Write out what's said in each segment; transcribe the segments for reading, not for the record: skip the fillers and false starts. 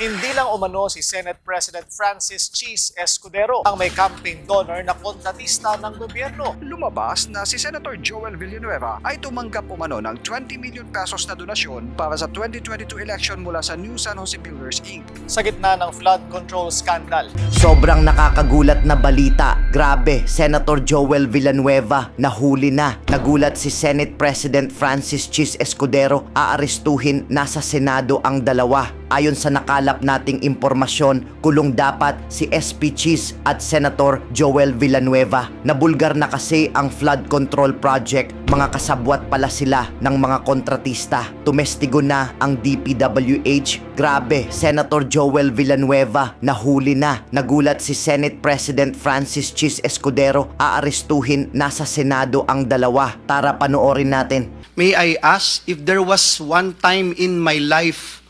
Hindi lang umano si Senate President Francis Cheese Escudero ang may campaign donor na kontratista ng gobyerno. Lumabas na si Senator Joel Villanueva ay tumanggap umano ng 20 million pesos na donasyon para sa 2022 election mula sa New San Jose Builders Inc. Sa gitna ng flood control scandal. Sobrang nakakagulat na balita. Grabe, Senator Joel Villanueva nahuli na. Nagulat si Senate President Francis Cheese Escudero. Aarestuhin, nasa Senado ang dalawa. Ayon sa nakalap nating impormasyon, kulong dapat si SP Cheese at Senator Joel Villanueva. Nabulgar na kasi ang flood control project. Mga kasabwat pala sila ng mga kontratista. Tumestigo na ang DPWH. Grabe, Senator Joel Villanueva nahuli na. Nagulat si Senate President Francis Cheese Escudero. Aarestuhin, nasa Senado ang dalawa. Tara panoorin natin. May I ask if there was one time in my life,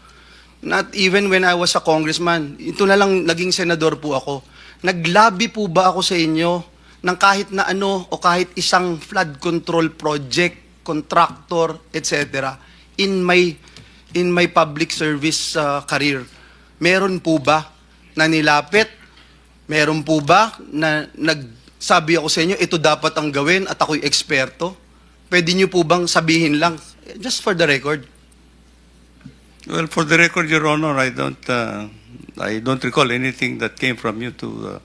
not even when I was a congressman, ito na lang naging senador po ako, naglabi po ba ako sa inyo ng kahit na ano o kahit isang flood control project, contractor, etc. in my public service career? Meron po ba na nilapit? Meron po ba na nagsabi ako sa inyo, ito dapat ang gawin at ako'y eksperto? Pwede niyo po bang sabihin lang, just for the record? Well, for the record, Your Honor, I don't recall anything that came from you to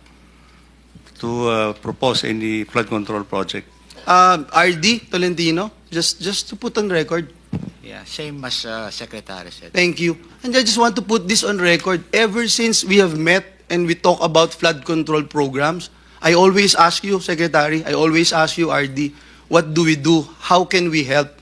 propose any flood control project. RD Tolentino, just to put on record. Yeah, same as Secretary said. Thank you. And I just want to put this on record. Ever since we have met and we talk about flood control programs, I always ask you, Secretary, I always ask you, RD, what do we do? How can we help?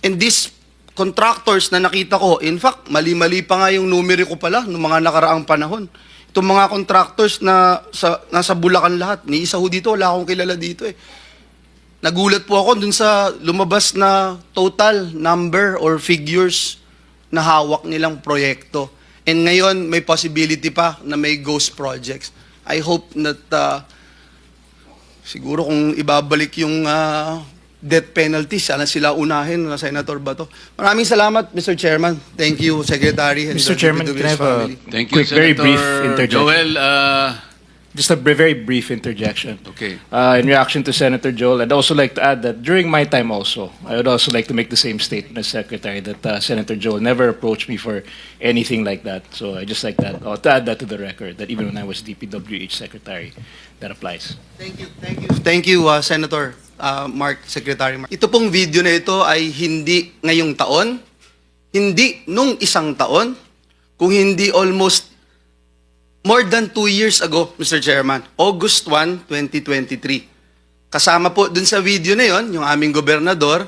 And these contractors na nakita ko, in fact, mali-mali pa nga yung numero ko pala noong mga nakaraang panahon. Itong mga contractors na nasa Bulacan lahat, ni isa ho dito, wala akong kilala dito eh. Nagulat po ako dun sa lumabas na total number or figures na hawak nilang proyekto. And ngayon, may possibility pa na may ghost projects. I hope that siguro kung ibabalik yung death penalty, sana sila unahin na Senator Bato. Maraming salamat, Mr. Chairman. Thank you, Secretary. And Mr. the Chairman, can I have a family. Thank you, quick, very brief Senator interjection? Joel, Just a very brief interjection. okay. In reaction to Senator Joel, I'd also like to add that during my time also, I would also like to make the same statement as Secretary that Senator Joel never approached me for anything like that. So I just like that, to add that to the record, that even when I was DPWH Secretary, that applies. Thank you, thank you. Thank you, Senator Mark, Secretary Mark. Ito pong video na ito ay hindi ngayong taon, hindi nung isang taon, kung hindi almost more than 2 years ago, Mr. Chairman, August 1, 2023. Kasama po dun sa video na yon, yung aming gobernador,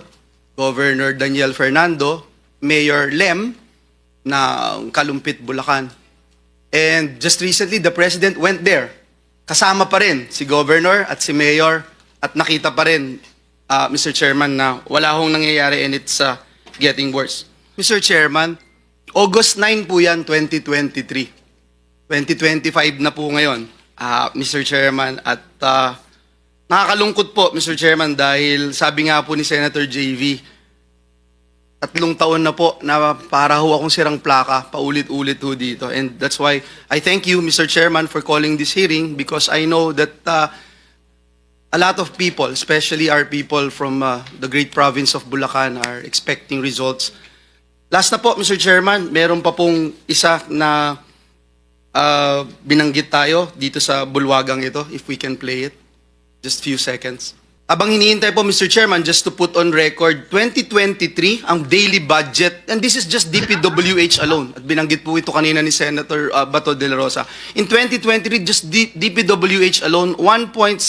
Governor Daniel Fernando, Mayor Lem, na Kalumpit, Bulacan. And just recently, the President went there. Kasama pa rin si Governor at si Mayor at nakita pa rin, Mr. Chairman, na wala hong nangyayari and it's getting worse. Mr. Chairman, August 9 po yan, 2023. 2025 na po ngayon, Mr. Chairman, at nakakalungkot po, Mr. Chairman, dahil sabi nga po ni Senator JV, 3 taon na po na para ho akong sirang plaka, paulit-ulit ho dito. And that's why I thank you, Mr. Chairman, for calling this hearing because I know that a lot of people, especially our people from the great province of Bulacan, are expecting results. Last na po, Mr. Chairman, meron pa pong isa na binanggit tayo dito sa bulwagang ito, if we can play it. Just few seconds. Abang hinihintay po, Mr. Chairman, just to put on record, 2023, ang daily budget, and this is just DPWH alone, at binanggit po ito kanina ni Senator Bato de la Rosa. In 2023, just DPWH alone, 1.079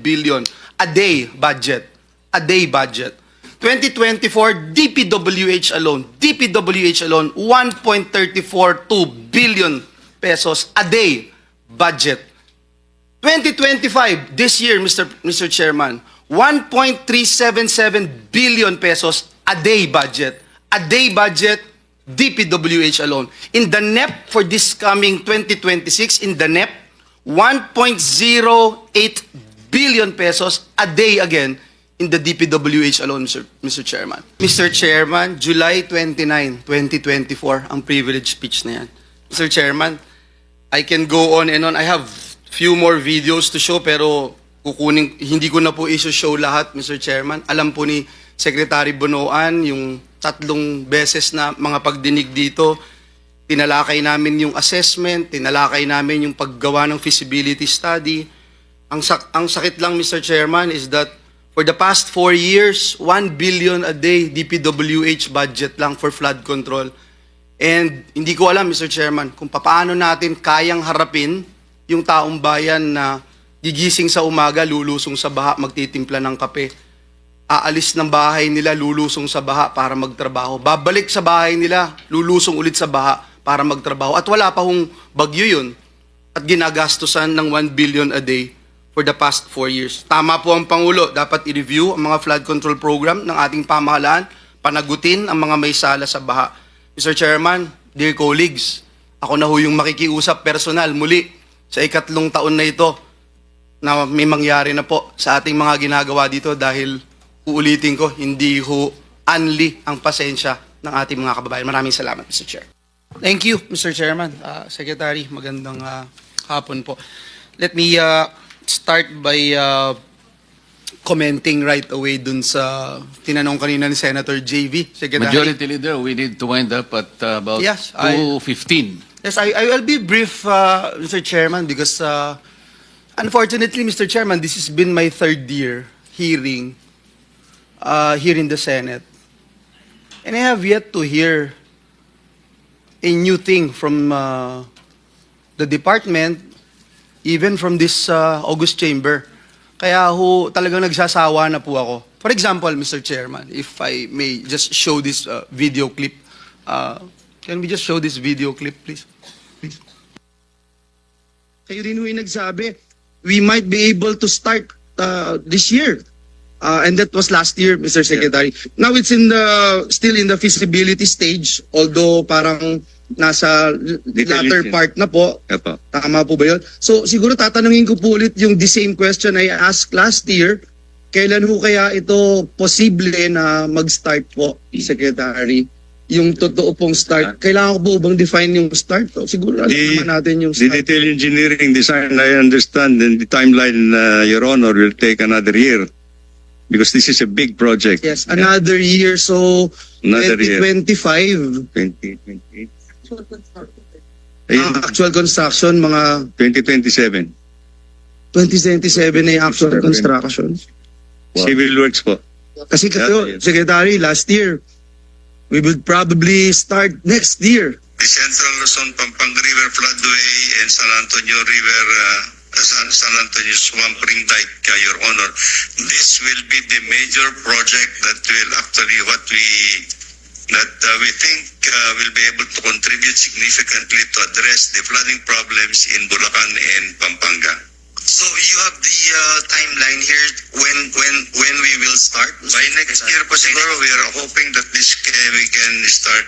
billion a day budget. A day budget. 2024, DPWH alone, 1.342 billion pesos a day budget. 2025, this year, Mr. Chairman, 1.377 billion pesos a day budget. A day budget, DPWH alone. In the NEP for this coming 2026, in the NEP, 1.08 billion pesos a day again, in the DPWH alone, Mr. Chairman. Mr. Chairman, July 29, 2024, ang privilege speech na yan. Mr. Chairman, I can go on and on. I have few more videos to show pero hindi ko na po i-show lahat, Mr. Chairman. Alam po ni Secretary Bonoan yung 3 beses na mga pagdinig dito. Tinalakay namin yung assessment, tinalakay namin yung paggawa ng feasibility study. Ang sakit lang, Mr. Chairman, is that for the past 4 years, 1 billion a day DPWH budget lang for flood control. And hindi ko alam, Mr. Chairman, kung paano natin kayang harapin yung taong bayan na gigising sa umaga, lulusong sa baha, magtitimpla ng kape. Aalis ng bahay nila, lulusong sa baha para magtrabaho. Babalik sa bahay nila, lulusong ulit sa baha para magtrabaho. At wala pa hong bagyo yun. At ginagastusan ng 1 billion a day for the past 4 years. Tama po ang Pangulo. Dapat i-review ang mga flood control program ng ating pamahalaan, panagutin ang mga may sala sa baha. Mr. Chairman, dear colleagues, ako na ho yung makikiusap personal muli sa 3 taon na ito na may mangyari na po sa ating mga ginagawa dito dahil uulitin ko, hindi ho unli ang pasensya ng ating mga kababayan. Maraming salamat, Mr. Chair. Thank you, Mr. Chairman. Secretary, magandang hapon po. Let me start by commenting right away dun sa tinanong kanina ni Senator JV. Secretary. Majority Leader, we need to wind up at about Yes, 2:15. Yes, I will be brief, Mr. Chairman, because unfortunately, Mr. Chairman, this has been my 3rd year hearing here in the Senate. And I have yet to hear a new thing from the department, even from this August chamber. Kaya ho, talagang nagsasawa na po ako. For example, Mr. Chairman, if I may just show this video clip. Can we just show this video clip, please? Please. Kayo rin ho yung nagsabi, we might be able to start this year. And that was last year, Mr. Secretary. Now it's still in the feasibility stage, although parang nasa latter part na po. Tama po ba yun? So siguro tatanungin ko po ulit yung the same question I asked last year. Kailan ho kaya ito posible na mag-start po, Secretary? Yung totoo pong start. Kailangan ko po bang define yung start? Siguro alam naman natin yung The start. detail engineering design, I understand, and the timeline, Your Honor, will take another year. Because this is a big project. Yes, another year. So, Another year. 2025. 2028. Actual construction, mga 2027. 2027 na yung actual construction. Civil works po. Kasi kayo, Secretary, last year, we will probably start next year. The Central Luzon Pampanga River Floodway and San Antonio River, San Antonio Swamp Ring Dike, Your Honor. This will be the major project that will actually we think will be able to contribute significantly to address the flooding problems in Bulacan and Pampanga. So you have the timeline here when we will start. By next year po siguro we are hoping that we can start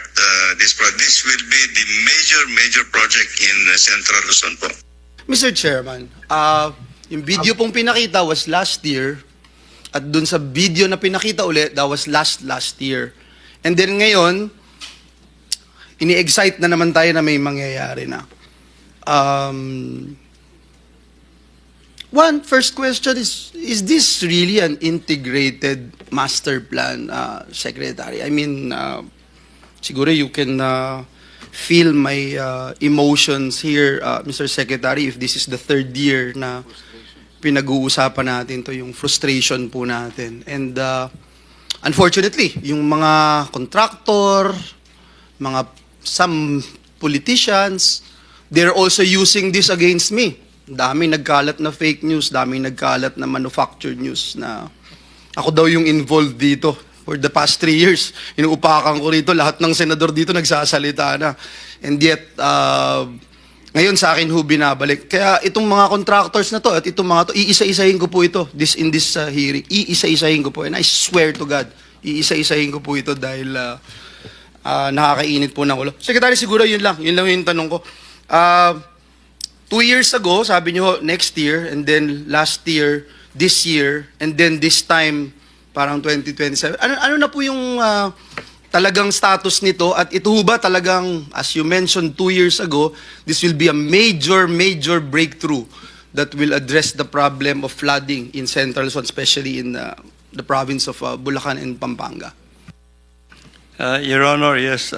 this project. This will be the major project in Central Luzon po. Mr. Chairman, yung video pong pinakita was last year at dun sa video na pinakita ulit, that was last year. And then ngayon, ini-excite na naman tayo na may mangyayari na. First question is this really an integrated master plan, Secretary? I mean, siguro you can feel my emotions here, Mr. Secretary, if this is the 3rd year na pinag-uusapan natin to, yung frustration po natin. And unfortunately, yung mga contractor, some politicians, they're also using this against me. Dami nagkalat na fake news, dami nagkalat na manufactured news na ako daw yung involved dito. For the past 3 years, inuupakan ko rito, lahat ng senador dito nagsasalita na. And yet, ngayon sa akin ho binabalik. Kaya itong mga contractors na to at itong mga to, iisa-isahin ko po ito in this hearing. Iisa-isahin ko po. And I swear to God, iisa-isahin ko po ito dahil nakakainit po ng ulo. Secretary, siguro yun lang yung tanong ko. 2 years ago, sabi niyo next year, and then last year, this year, and then this time, Parang 2027. Ano na po yung talagang status nito? At ito ho ba talagang, as you mentioned 2 years ago, this will be a major breakthrough that will address the problem of flooding in Central Luzon, especially in the province of Bulacan and Pampanga? Your Honor, yes,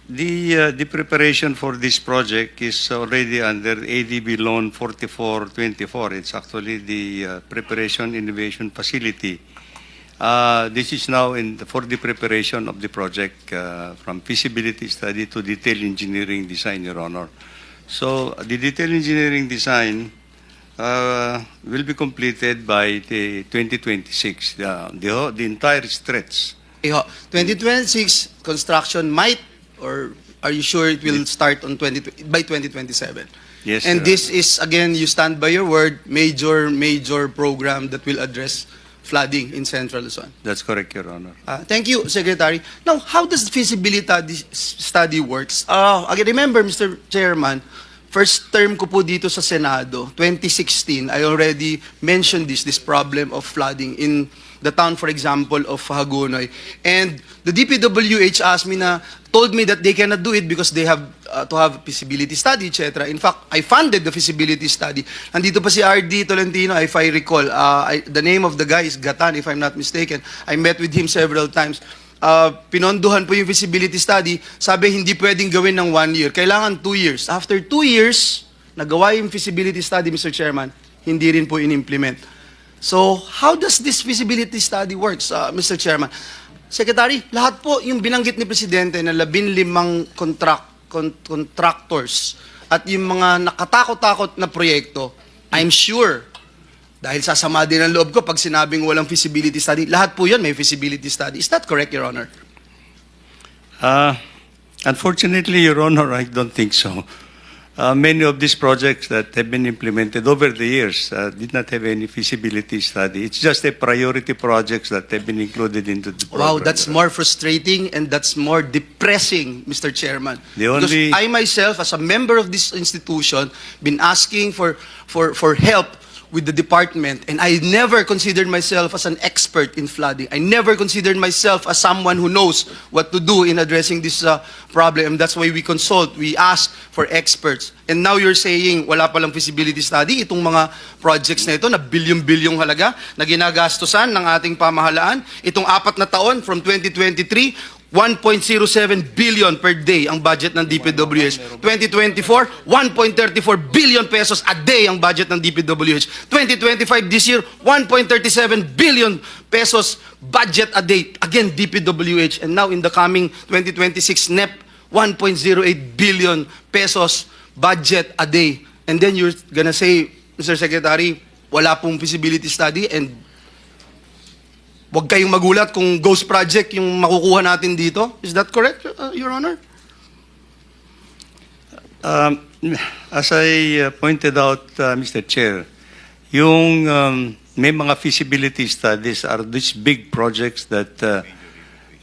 the preparation for this project is already under ADB Loan 4424. It's actually the Preparation Innovation Facility. This is now for the preparation of the project from feasibility study to detailed engineering design, Your Honor. So the detailed engineering design will be completed by the 2026, the entire stretch. 2026 construction might, or are you sure it will start on by 2027? Yes, And Your this is, again, you stand by your word, major program that will address flooding in Central Luzon. That's correct, Your Honor. Thank you, Secretary. Now, how does feasibility study works? Again, remember, Mr. Chairman, first term ko po dito sa Senado, 2016, I already mentioned this problem of flooding in the town, for example, of Hagonoy. And the DPWH told me that they cannot do it because they have to have feasibility study, etc. In fact, I funded the feasibility study. Nandito pa si R.D. Tolentino, if I recall. The name of the guy is Gatan, if I'm not mistaken. I met with him several times. Pinondohan po yung feasibility study. Sabi, hindi pwedeng gawin ng 1 year. Kailangan 2 years. After 2 years, nagawa yung feasibility study, Mr. Chairman, hindi rin po in-implement. So, how does this feasibility study works, Mr. Chairman? Secretary, lahat po yung binanggit ni Presidente na 15 contractors at yung mga nakatakot-takot na proyekto, I'm sure, dahil sasama din ang loob ko pag sinabing walang feasibility study, lahat po yun may feasibility study. Is that correct, Your Honor? Unfortunately, Your Honor, I don't think so. Many of these projects that have been implemented over the years did not have any feasibility study. It's just a priority projects that have been included into the program. Wow, that's more frustrating and that's more depressing, Mr. Chairman. Because I myself, as a member of this institution, been asking for help with the department, and I never considered myself as an expert in flooding. I never considered myself as someone who knows what to do in addressing this problem. That's why we consult, we ask for experts. And now you're saying wala palang feasibility study, itong mga projects na ito na bilyon-bilyong halaga na ginagastosan ng ating pamahalaan. Itong 4 na taon, from 2023, 1.07 billion per day ang budget ng DPWH. 2024, 1.34 billion pesos a day ang budget ng DPWH. 2025 this year, 1.37 billion pesos budget a day. Again, DPWH. And now in the coming 2026 NEP, 1.08 billion pesos budget a day. And then you're gonna say, Mr. Secretary, wala pong feasibility study and wag kayong magulat kung ghost project yung makukuha natin dito. Is that correct, Your Honor? As I pointed out, Mr. Chair, yung may mga feasibility studies are these big projects that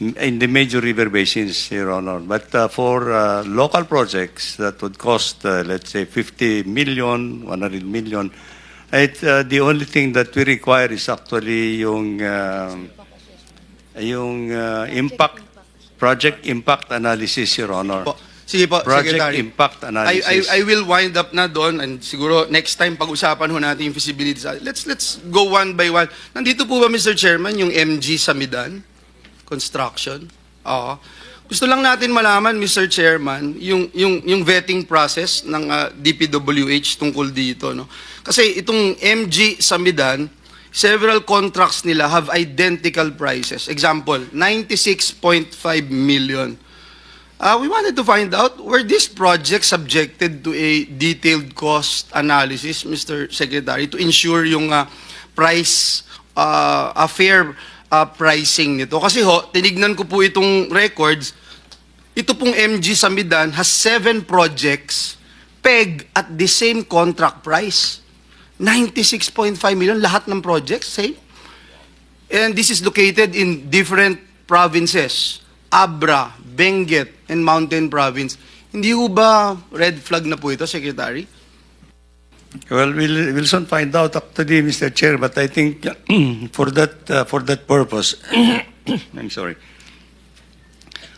in the major river basins, Your Honor. But for local projects that would cost, let's say, 50 million, 100 million, the only thing that we require is actually yung project impact analysis, Your Honor. Sige po, Project Secretary. impact analysis. I will wind up na doon and siguro next time pag-usapan ho natin yung feasibility. Let's go one by one. Nandito po ba, Mr. Chairman, yung MG Samidan Construction? Oo. Gusto lang natin malaman, Mr. Chairman, yung vetting process ng DPWH tungkol dito, no? Kasi itong MG Samidan, several contracts nila have identical prices. Example, 96.5 million. We wanted to find out, were these projects subjected to a detailed cost analysis, Mr. Secretary, to ensure yung price, a fair pricing nito? Kasi tinignan ko po itong records, ito pong MG Samidan has 7 projects pegged at the same contract price. 96.5 million, lahat ng projects, same. And this is located in different provinces. Abra, Benguet, and Mountain Province. Hindi ho ba red flag na po ito, Secretary? Well, we'll soon find out actually, Mr. Chair, but I think for that purpose, I'm sorry.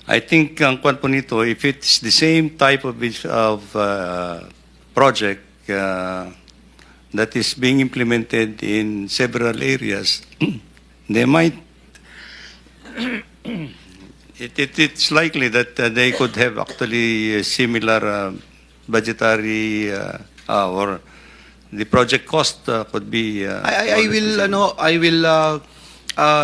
I think ang kwan po nito, if it's the same type of project that is being implemented in several areas, they might. It's likely that they could have actually a similar budgetary or the project cost could be. I will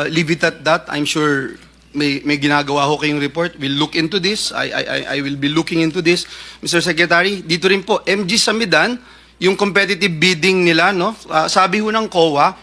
leave it at that. I'm sure may ginagawa ho kayong report. We'll look into this. I will be looking into this. Mr. Secretary, dito rin po, MG Samidan, yung competitive bidding nila, no? Sabi ho ng COA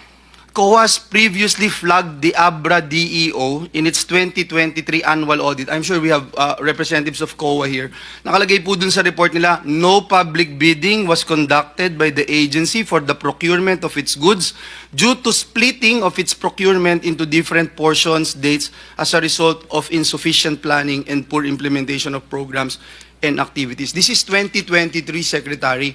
has previously flagged the Abra DEO in its 2023 annual audit. I'm sure we have representatives of COA here. Nakalagay po dun sa report nila, no public bidding was conducted by the agency for the procurement of its goods due to splitting of its procurement into different portions, dates, as a result of insufficient planning and poor implementation of programs and activities. This is 2023, Secretary.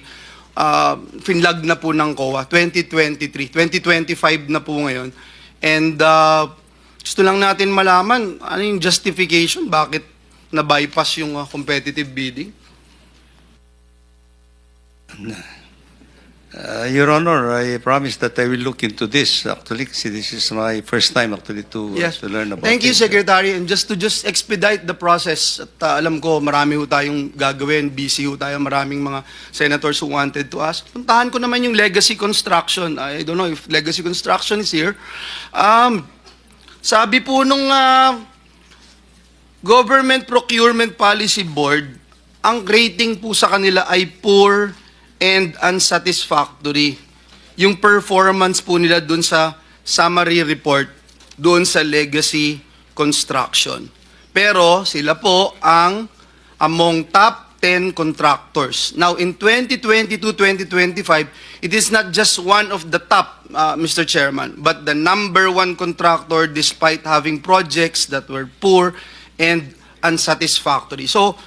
Finlag na po ng COA, 2023, 2025 na po ngayon. And gusto lang natin malaman, ano yung justification, bakit na-bypass yung competitive bidding? Your Honor, I promise that I will look into this. Actually, kasi this is my first time actually to learn about it. Thank you, Secretary. And just expedite the process, at alam ko marami ho tayong gagawin, busy ho tayo, maraming mga senators who wanted to ask. Puntahan ko naman yung legacy construction. I don't know if legacy construction is here. Sabi po nung Government Procurement Policy Board, ang rating po sa kanila ay poor and unsatisfactory. Yung performance po nila dun sa summary report, dun sa legacy construction. Pero sila po ang among top 10 contractors. Now, in 2022-2025, it is not just one of the top, Mr. Chairman, but the #1 contractor despite having projects that were poor and unsatisfactory. So,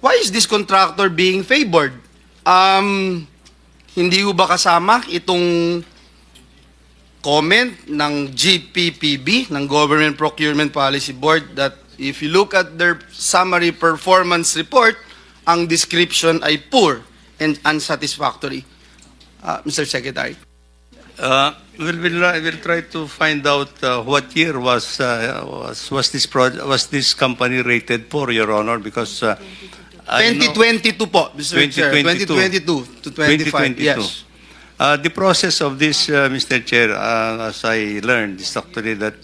why is this contractor being favored? Hindi ba kasama itong comment ng GPPB, ng Government Procurement Policy Board, that if you look at their summary performance report, ang description ay poor and unsatisfactory? Mr. Secretary. We'll try to find out what year was this company rated for, Your Honor, because 2022 po, Mr. Chair. 2022 to 25. 2022. Yes. The process of this, Mr. Chair, as I learned, is actually that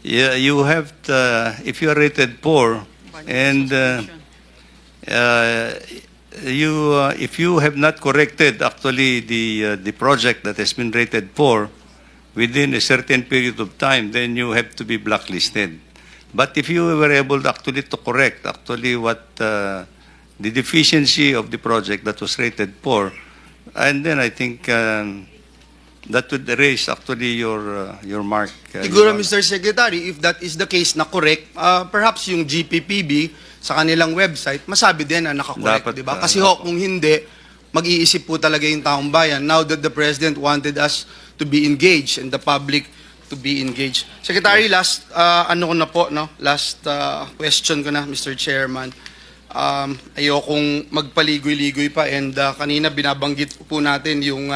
you have to, if you are rated poor, and if you have not corrected actually the project that has been rated poor within a certain period of time, then you have to be blacklisted. But if you were able actually to correct actually what the deficiency of the project that was rated poor, and then I think that would erase actually your mark. Siguro, Mr. Secretary, if that is the case na correct, perhaps yung GPPB sa kanilang website, masabi din na nakakorek, di ba? Kasi kung hindi, mag-iisip po talaga yung taong bayan now that the President wanted us to be engaged and the public to be engaged. Secretary, last last question ko na, Mr. Chairman. Ayokong magpaligoy-ligoy pa, and kanina binabanggit po natin yung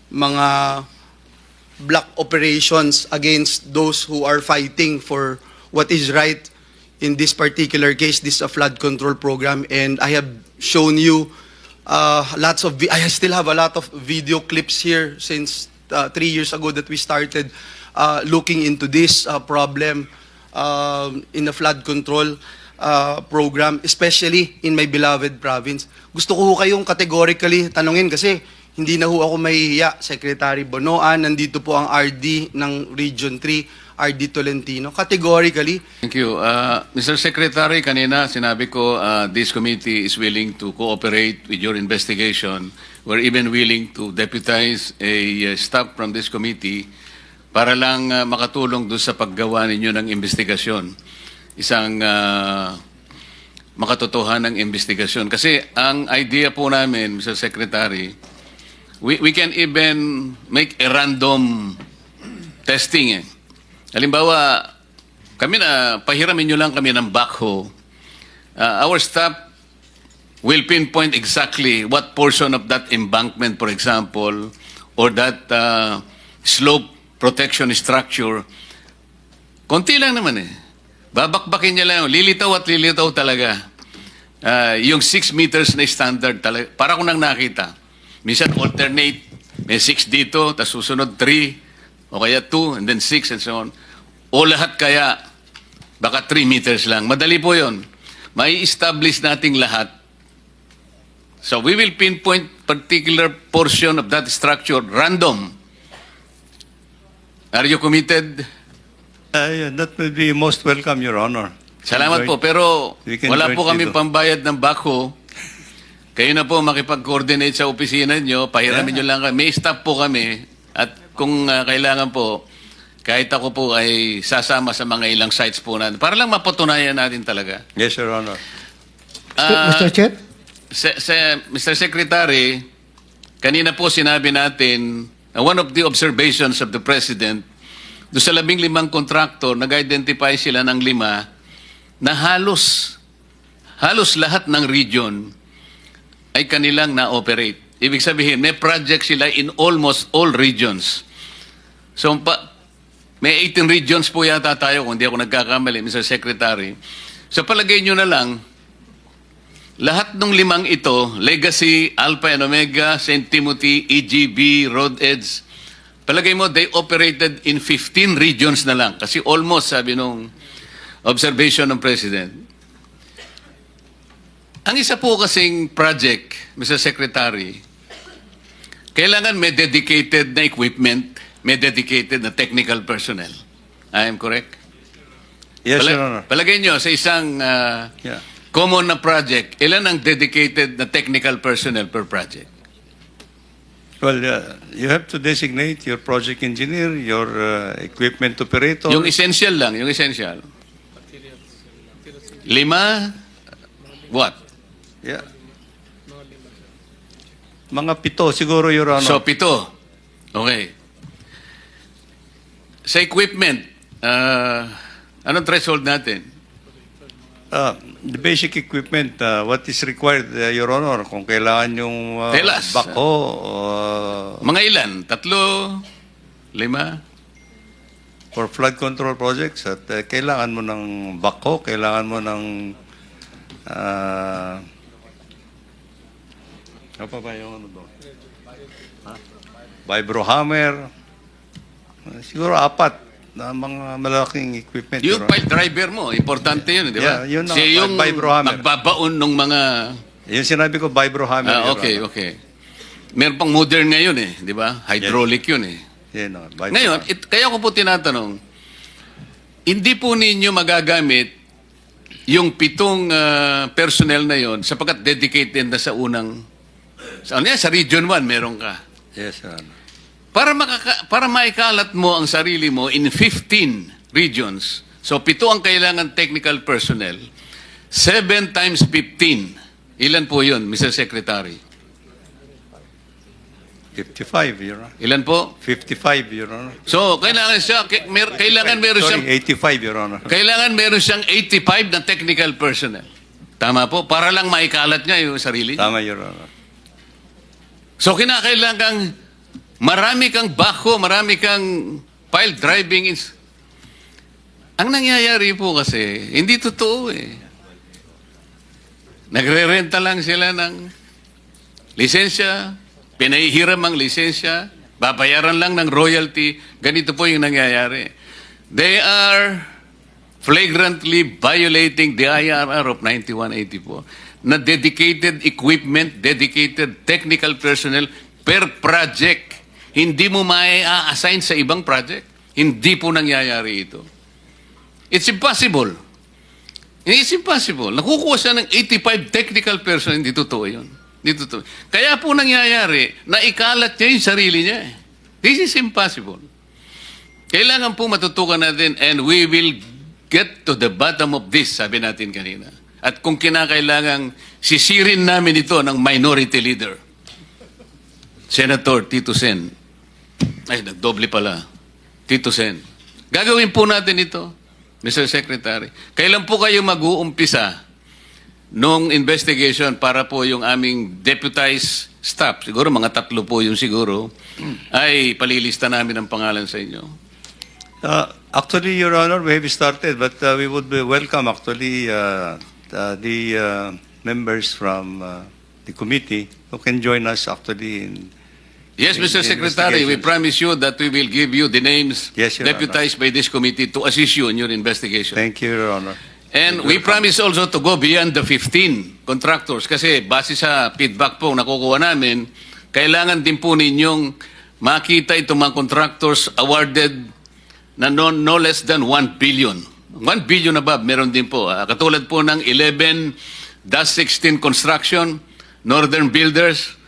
mga black operations against those who are fighting for what is right in this particular case, this flood control program. And I have shown you I still have a lot of video clips here since 3 years ago that we started looking into this problem in the flood control program, especially in my beloved province. Gusto ko kayong categorically tanungin kasi hindi na ho ako mahihiya, Secretary Bonoan, nandito po ang RD ng Region 3, RD Tolentino, categorically. Thank you. Mr. Secretary, kanina sinabi ko this committee is willing to cooperate with your investigation. We're even willing to deputize a staff from this committee para lang makatulong doon sa paggawa ninyo ng investigasyon. Isang makatotohanan ng investigasyon. Kasi ang idea po namin, Mr. Secretary, we can even make a random testing. Halimbawa, pahiramin nyo lang kami ng backhoe. Our staff will pinpoint exactly what portion of that embankment, for example, or that slope protection structure. Konti lang naman eh. Babakbakin niya lang. Lilitaw at lilitaw talaga. Yung 6 meters na standard talaga. Para ko nang nakita. Minsan alternate. May 6 dito, tapos susunod 3, o kaya 2, and then 6, and so on. O lahat kaya, baka 3 meters lang. Madali po yun. May establish nating lahat. So we will pinpoint particular portion of that structure, random. Are you committed? Yeah, that will be most welcome, Your Honor. Salamat po, pero We can wala po jointly kami do. pambayad ng backhoe. Kayo na po makipag-coordinate sa opisina nyo, pahiramin nyo lang kami. May staff po kami, at kung kailangan po, kahit ako po ay sasama sa mga ilang sites po natin, para lang mapatunayan natin talaga. Yes, Your Honor. Mr. Chair? Mr. Secretary, kanina po sinabi natin, one of the observations of the President, doon sa 15 kontraktor, nag-identify sila ng 5 na halos lahat ng region ay kanilang na-operate. Ibig sabihin, may project sila in almost all regions. So, may 18 regions po yata tayo, kung hindi ako nagkakamali, Mr. Secretary. So, palagay nyo na lang, lahat ng 5 ito, Legacy, Alpha and Omega, St. Timothy, EGB, Road Edge, palagay mo, they operated in 15 regions na lang. Kasi almost, sabi nung observation ng President. Ang isa po kasing project, Mr. Secretary, kailangan may dedicated na equipment, may dedicated na technical personnel. I am correct? Yes, Your Honor. Palagay nyo, sa isang Yeah. common na project, ilan ang dedicated na technical personnel per project? Well, you have to designate your project engineer, your equipment operator. Yung essential lang, yung essential. 5, what? Yeah. Mga 7 siguro, Your Honor. So, 7. Okay. Sa equipment, anong threshold natin? The basic equipment, what is required, Your Honor, kung kailangan yung Tell us. backhoe Mga ilan? 3? 5? for flood control projects, at kailangan mo ng backhoe, kailangan mo ng ano pa ba yung ano doon? Vibrohammer, siguro 4 na mga malaking equipment. Yung Your Honor. pile driver mo, importante yun, di ba? Yeah, yun ang Siya yung vibrohammer. magbabaon ng mga... Yung sinabi ko, vibrohammer. Your okay, Honor. okay. Meron pang modern ngayon eh, di ba? Hydraulic yun eh. Yan, vibrohammer. Ngayon, kaya ko po tinatanong, hindi po ninyo magagamit yung 7 personnel na yon sapagkat dedicated na sa unang... Sa Region 1, meron ka. Yes, Your Honor. Para maikalat mo ang sarili mo in 15 regions, so 7 ang kailangan technical personnel, 7 times 15. Ilan po yun, Mr. Secretary? 55, Your Honor. Ilan po? 55, Your Honor. So, kailangan meron siyang... Sorry, 85, Your Honor. Kailangan meron siyang 85 na technical personnel. Tama po? Para lang maikalat niya yung sarili niya. Tama, Your Honor. So, kinakailangan marami kang backhoe, marami kang pile driving. Ang nangyayari po kasi, hindi totoo eh. Nagre-renta lang sila ng lisensya, pinahihiram ang lisensya, babayaran lang ng royalty. Ganito po yung nangyayari. They are flagrantly violating the IRR of 9184 na dedicated equipment, dedicated technical personnel per project. Hindi mo mai-assign sa ibang project. Hindi po nangyayari ito. It's impossible. It's impossible. Nakukuha siya ng 85 technical person. Hindi totoo yun. Hindi totoo. Kaya po nangyayari, naikalat niya yung sarili niya. This is impossible. Kailangan po matutukan natin and we will get to the bottom of this, sabi natin kanina. At kung kinakailangang sisirin namin ito ng minority leader, Senator Tito Sen. Ay, nagdoble pala. Tito Sen. Gagawin po natin ito, Mr. Secretary. Kailan po kayo mag-uumpisa nung investigation para po yung aming deputized staff? Siguro mga 3 po yung siguro. Ay, palilista namin ang pangalan sa inyo. Actually, Your Honor, we have started, but we would be welcome actually the members from the committee who can join us actually in. Yes, Mr. Secretary, we promise you that we will give you the names Yes, Your deputized by this committee to assist you in your investigation. Thank you, Your Honor. And we promise also to go beyond the 15 contractors kasi base sa feedback po nakukuha namin, kailangan din po ninyong makita itong mga contractors awarded na no less than 1 billion. 1 billion above, meron din po. Katulad po ng 11-16 Construction, Northern Builders,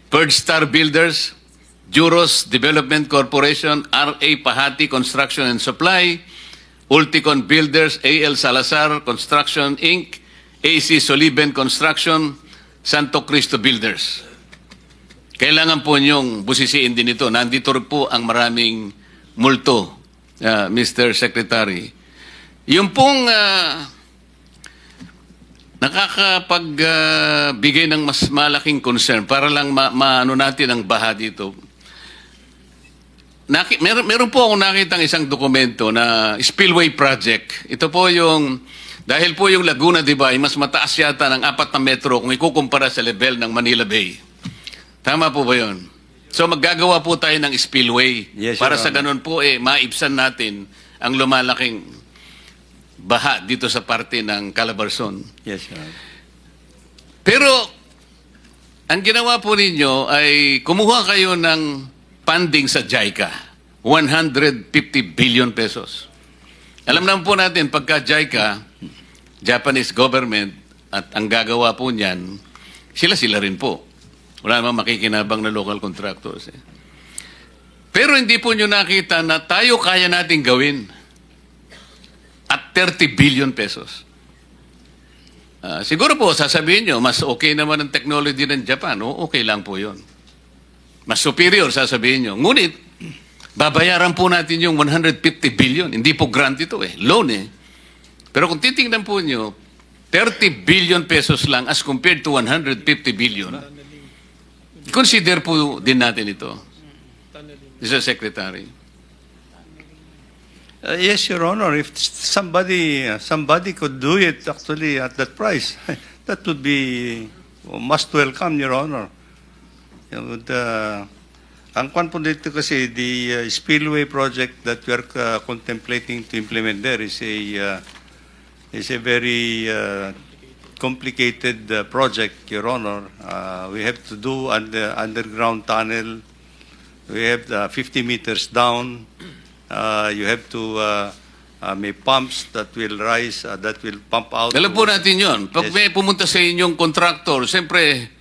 Third Star Builders, Juros Development Corporation, RA Pahati Construction and Supply, Ulticon Builders, AL Salazar Construction Inc., AC Soliben Construction, Santo Cristo Builders. Kailangan po niyong busisiin din ito. Nandito rin po ang maraming multo, Mr. Secretary. Yung pong nakakapagbigay ng mas malaking concern para lang maano natin ang baha dito. Meron po akong nakitang isang dokumento na spillway project. Ito po yung, dahil po yung Laguna de Bay, mas mataas yata ng 4 na metro kung ikukumpara sa level ng Manila Bay. Tama po ba yun? So maggagawa po tayo ng spillway. Yes, para Your sa ganun po, maibsan natin ang lumalaking baha dito sa parte ng Calabarzon. Yes, Your Honor. Pero, ang ginawa po ninyo ay kumuha kayo ng funding sa JICA. 150 billion pesos. Alam naman po natin, pagka JICA, Japanese government, at ang gagawa po niyan, sila rin po. Wala namang makikinabang na local contractors. Pero hindi po nyo nakita na tayo kaya nating gawin at 30 billion pesos. Siguro po, sasabihin nyo, mas okay naman ang technology ng Japan. O, okay lang po yun. Mas superior, sasabihin nyo. Ngunit, babayaran po natin yung 150 billion. Hindi po grant ito loan Pero kung titingnan po nyo, 30 billion pesos lang as compared to 150 billion. Consider po din natin ito, Mr. Secretary. Yes, Your Honor. If somebody could do it actually at that price, that would be must welcome, Your Honor. Ang kwan po dito kasi, the spillway project that we are contemplating to implement there is a very complicated project, Your Honor. We have to do underground tunnel. We have 50 meters down. You have to may pumps that will rise, that will pump out. Alam po natin yun. Pag may pumunta sa inyong contractor, siyempre,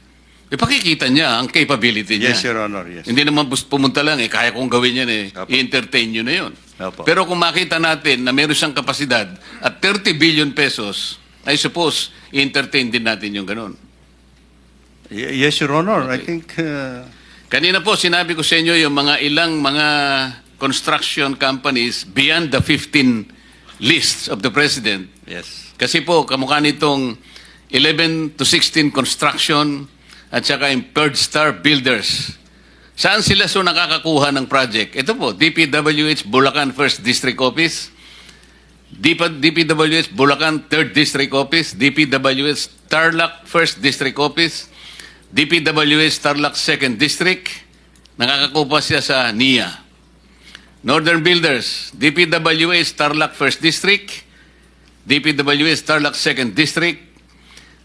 ipakikita niya ang capability niya. Yes, Your Honor, yes. Hindi naman pumunta lang, kaya kong gawin yan i-entertain nyo na yun. Opo. Pero kung makita natin na meron siyang kapasidad at 30 billion pesos, I suppose, i-entertain din natin yung ganun. Yes, Your Honor. Okay. I think... Kanina po, sinabi ko sa inyo yung ilang mga construction companies beyond the 15 lists of the President. yes. Kasi po, kamukha nitong 11 to 16 construction at saka yung Third Star Builders. Saan sila nakakakuha ng project? Ito po, DPWH Bulacan 1st District Office, DPWH Bulacan 3rd District Office, DPWH Tarlac 1st District Office, DPWH Tarlac 2nd District, nakakakuha siya sa NIA. Northern Builders, DPWH Tarlac 1st District, DPWH Tarlac 2nd District,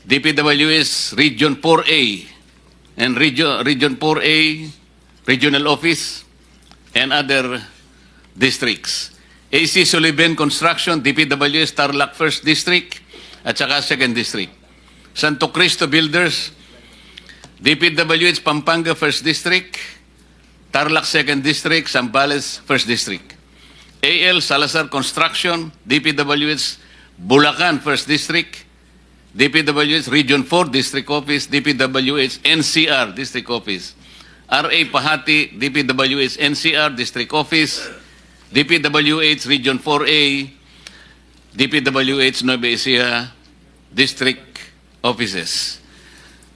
DPWH Region 4A, and Region 4A, Regional Office, and other districts. AC Soliben Construction, DPWH Tarlac 1st District, at saka 2nd District. Santo Cristo Builders, DPWH Pampanga 1st District, Tarlac 2nd District, Zambales 1st District. AL Salazar Construction, DPWH Bulacan 1st District, DPWH Region 4 District Office, DPWH NCR District Office, RA Pahati, DPWH NCR District Office, DPWH Region 4A, DPWH Nueva Ecija District Offices.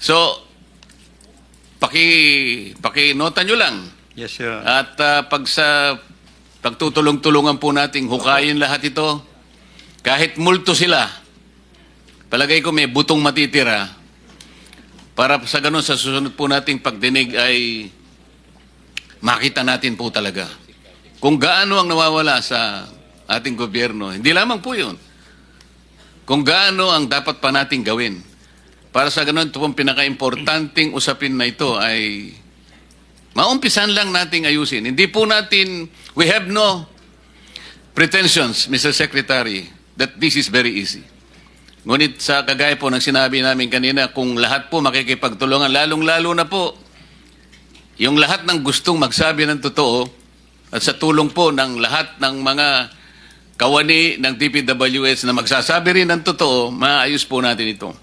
So, paki-nota nyo lang. Yes, sir. At pagtutulong-tulungan po nating hukayin lahat ito, kahit multo sila, palagay ko may butong matitira para sa ganun sa susunod po nating pagdinig ay makita natin po talaga kung gaano ang nawawala sa ating gobyerno. Hindi lamang po yun. Kung gaano ang dapat pa nating gawin. Para sa ganun, ito pong pinaka-importanting usapin na ito ay maumpisan lang nating ayusin. Hindi po natin, we have no pretensions, Mr. Secretary, that this is very easy. Ngunit sa kagaya po ng sinabi namin kanina, kung lahat po makikipagtulungan, lalong-lalo na po, yung lahat ng gustong magsabi ng totoo, at sa tulong po ng lahat ng mga kawani ng DPWH na magsasabi rin ng totoo, maayos po natin ito.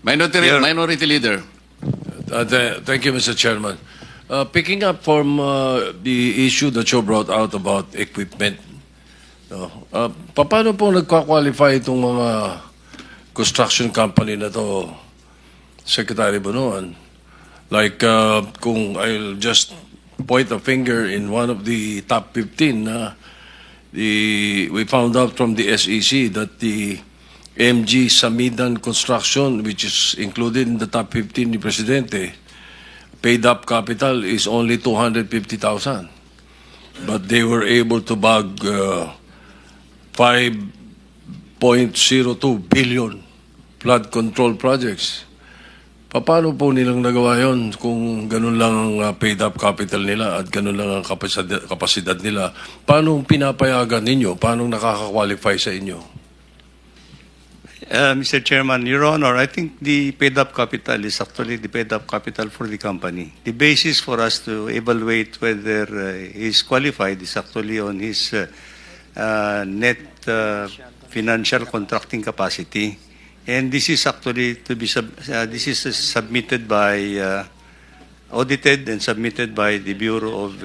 Minority Leader. Thank you, Mr. Chairman. Picking up from the issue that you brought out about equipment, paano po nagka-qualify itong mga construction company na to, Secretary Bonoan? Like, kung I'll just point a finger in one of the top 15, we found out from the SEC that the MG Samidan Construction, which is included in the top 15 ni Presidente, paid up capital is only 250,000. But they were able to bag 5.02 billion flood control projects. Paano po nilang nagawa yon kung ganun lang ang paid up capital nila at ganun lang ang kapasidad nila? Paano pinapayagan ninyo? Paano nakaka-qualify sa inyo? Mr. Chairman, Your Honor, I think the paid-up capital is actually the paid-up capital for the company. The basis for us to evaluate whether he's qualified is actually on his net financial contracting capacity. And this is actually to be submitted by audited and submitted by the Bureau of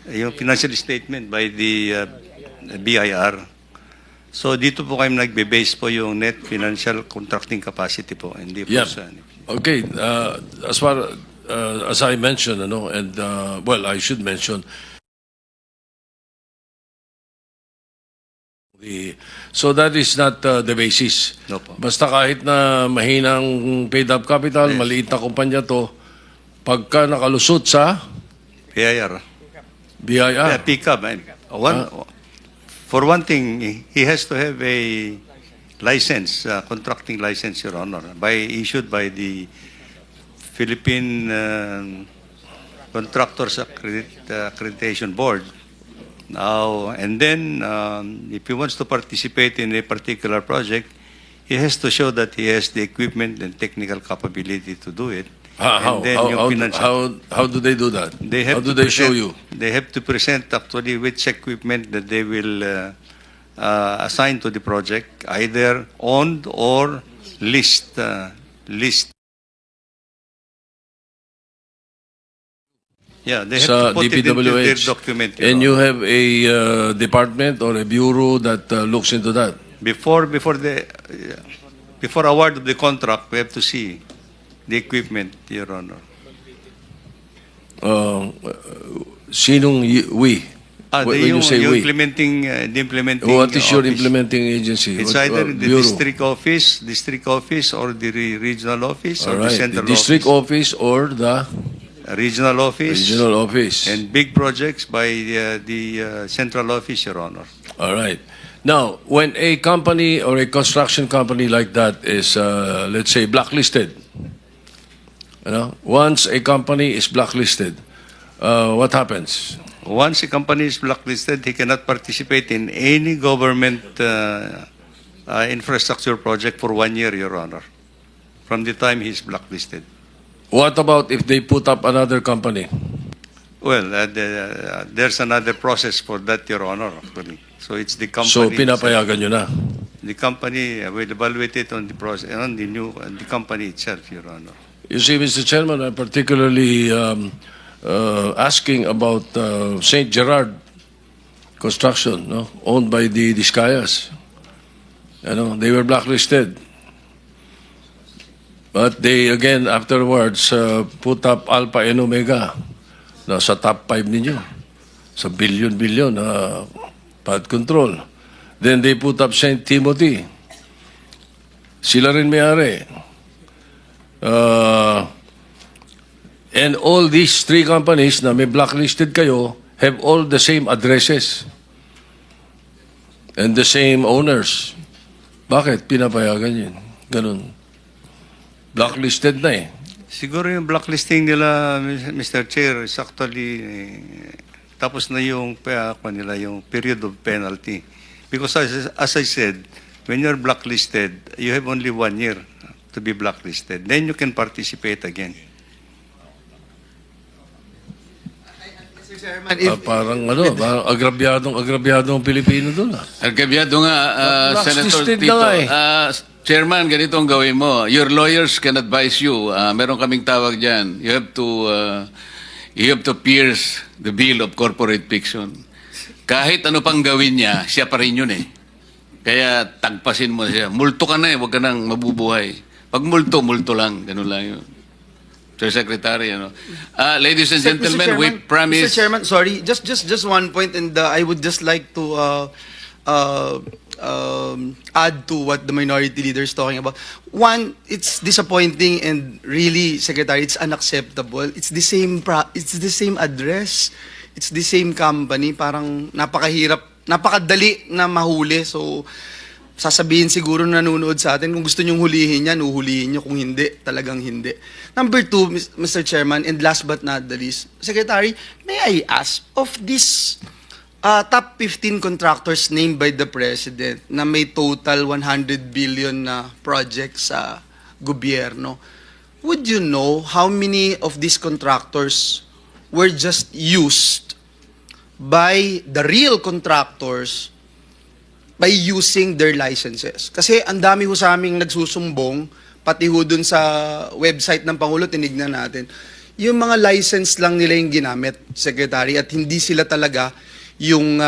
yung financial statement by the BIR. So dito po kayo nagbe-base po yung net financial contracting capacity po, hindi po sa... Okay, as far as I mentioned, and well, I should mention, so that is not the basis. No po. Basta kahit na mahinang paid-up capital, maliit na kumpanya to, pagka nakalusot sa BIR. BIR. PICAB. For one thing, he has to have a license, contracting license, Your Honor, issued by the Philippine Contractors Accreditation Board. Now, and then, if he wants to participate in a particular project, he has to show that he has the equipment and technical capability to do it. How do they do that? How do they show you? They have to present actually which equipment that they will assign to the project, either owned or leased. Yeah, they have to put it into their document. And you have a department or a bureau that looks into that? Before award of the contract, we have to see the equipment, Your Honor. Sinong we? When you say we? The implementing What is your office. implementing agency? It's What- either the bureau? district office, or the regional office, All or right. the central The district office or the regional office, regional office. and big projects by the central office, Your Honor. All right. Now, when a company or a construction company like that is, let's say, blacklisted, once a company is blacklisted, what happens? Once a company is blacklisted, he cannot participate in any government infrastructure project for 1 year, Your Honor, from the time he is blacklisted. What about if they put up another company? Well, there's another process for that, Your Honor, actually. So it's the company. So, pinapayagan nyo na. the company will evaluate it on the process, on the company itself, Your Honor. You see, Mr. Chairman, I'm particularly asking about St. Gerard Construction, no? Owned by the Discayas. You know, they were blacklisted. But they, again, afterwards, put up Alpha and Omega na sa top 5 ninyo. Sa billion bad control. Then they put up St. Timothy. Sila rin may-ari. And all these three companies na may blacklisted kayo have all the same addresses and the same owners. Bakit pinapayagan yun? Ganun. Blacklisted na eh. Siguro yung blacklisting nila, Mr. Chair, is actually tapos na yung nila, yung period of penalty. Because as I said, when you're blacklisted, you have only 1 year to be blacklisted. Then you can participate again. Mr. Chairman, Parang agrabyadong Pilipino doon. Argabyado nga, Senator Blacklisted Tito. na nga eh. Chairman, ganito ang gawin mo. Your lawyers can advise you. Meron kaming tawag dyan. You have to pierce the veil of corporate fiction. Kahit ano pang gawin niya, siya pa rin yun eh. Kaya tagpasin mo siya. Multo ka na eh, huwag ka nang mabubuhay. Pag multo, multo lang. Ganun lang yun. Sir Secretary, ano. Ladies and gentlemen, we promise... Mr. Chairman, sorry, just one point, and I would just like to add to what the minority leader is talking about. One, it's disappointing and really, Secretary, it's unacceptable. It's the same address, it's the same company. Parang napakadali na mahuli. So, sasabihin siguro nanonood sa atin, kung gusto nyong hulihin yan, uhulihin nyo. Kung hindi, talagang hindi. Number two, Mr. Chairman, and last but not the least, Secretary, may I ask, of this top 15 contractors named by the President na may total 100 billion na projects sa gobyerno, would you know how many of these contractors were just used by the real contractors by using their licenses? Kasi ang dami ho sa aming nagsusumbong, pati ho dun sa website ng Pangulo, tinignan natin, yung mga license lang nila yung ginamit, Secretary, at hindi sila talaga yung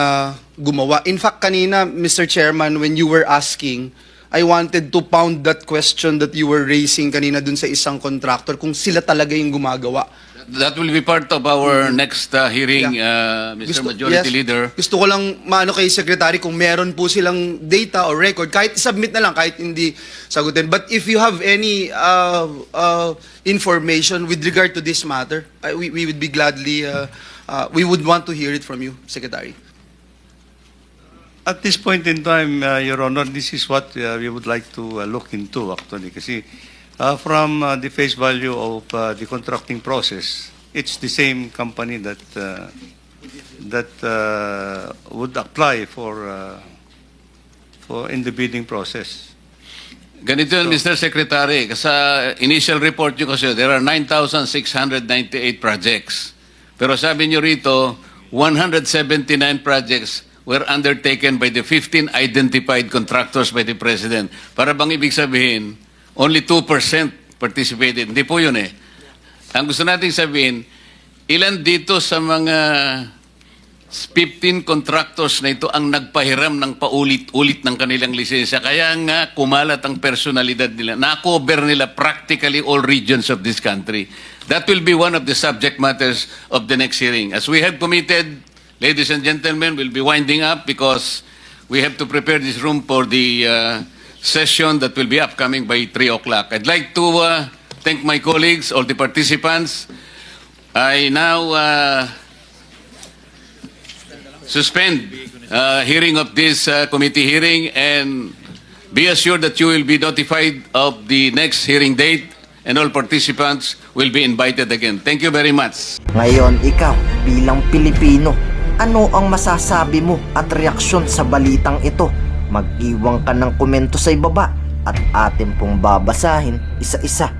gumawa. In fact, kanina, Mr. Chairman, when you were asking, I wanted to pound that question that you were raising kanina dun sa isang contractor, kung sila talaga yung gumagawa. That will be part of our next hearing, Mr. Majority Leader. Gusto ko lang maano kay Secretary kung meron po silang data or record, kahit submit na lang, kahit hindi sagutin. But if you have any information with regard to this matter, we would be gladly, we would want to hear it from you, Secretary. At this point in time, Your Honor, this is what we would like to look into actually. Kasi from the face value of the contracting process, it's the same company that would apply for in the bidding process. Ganito yun, Mr. Secretary. Sa initial report nyo kasi, there are 9,698 projects. Pero sabi nyo rito, 179 projects were undertaken by the 15 identified contractors by the President. Para bang ibig sabihin, only 2% participated. Hindi po yun eh. Ang gusto nating sabihin, ilan dito sa mga 15 contractors na ito ang nagpahiram ng paulit-ulit ng kanilang lisensya. Kaya nga kumalat ang personalidad nila. Na-cover nila practically all regions of this country. That will be one of the subject matters of the next hearing. As we have committed, ladies and gentlemen, we'll be winding up because we have to prepare this room for the session that will be upcoming by 3 o'clock. I'd like to thank my colleagues, all the participants. I now suspend hearing of this committee hearing, and be assured that you will be notified of the next hearing date, and all participants will be invited again. Thank you very much. Ngayon, ikaw, bilang Pilipino, ano ang masasabi mo at reaksyon sa balitang ito? Mag-iwan ka ng komento sa ibaba at atin pong babasahin isa-isa.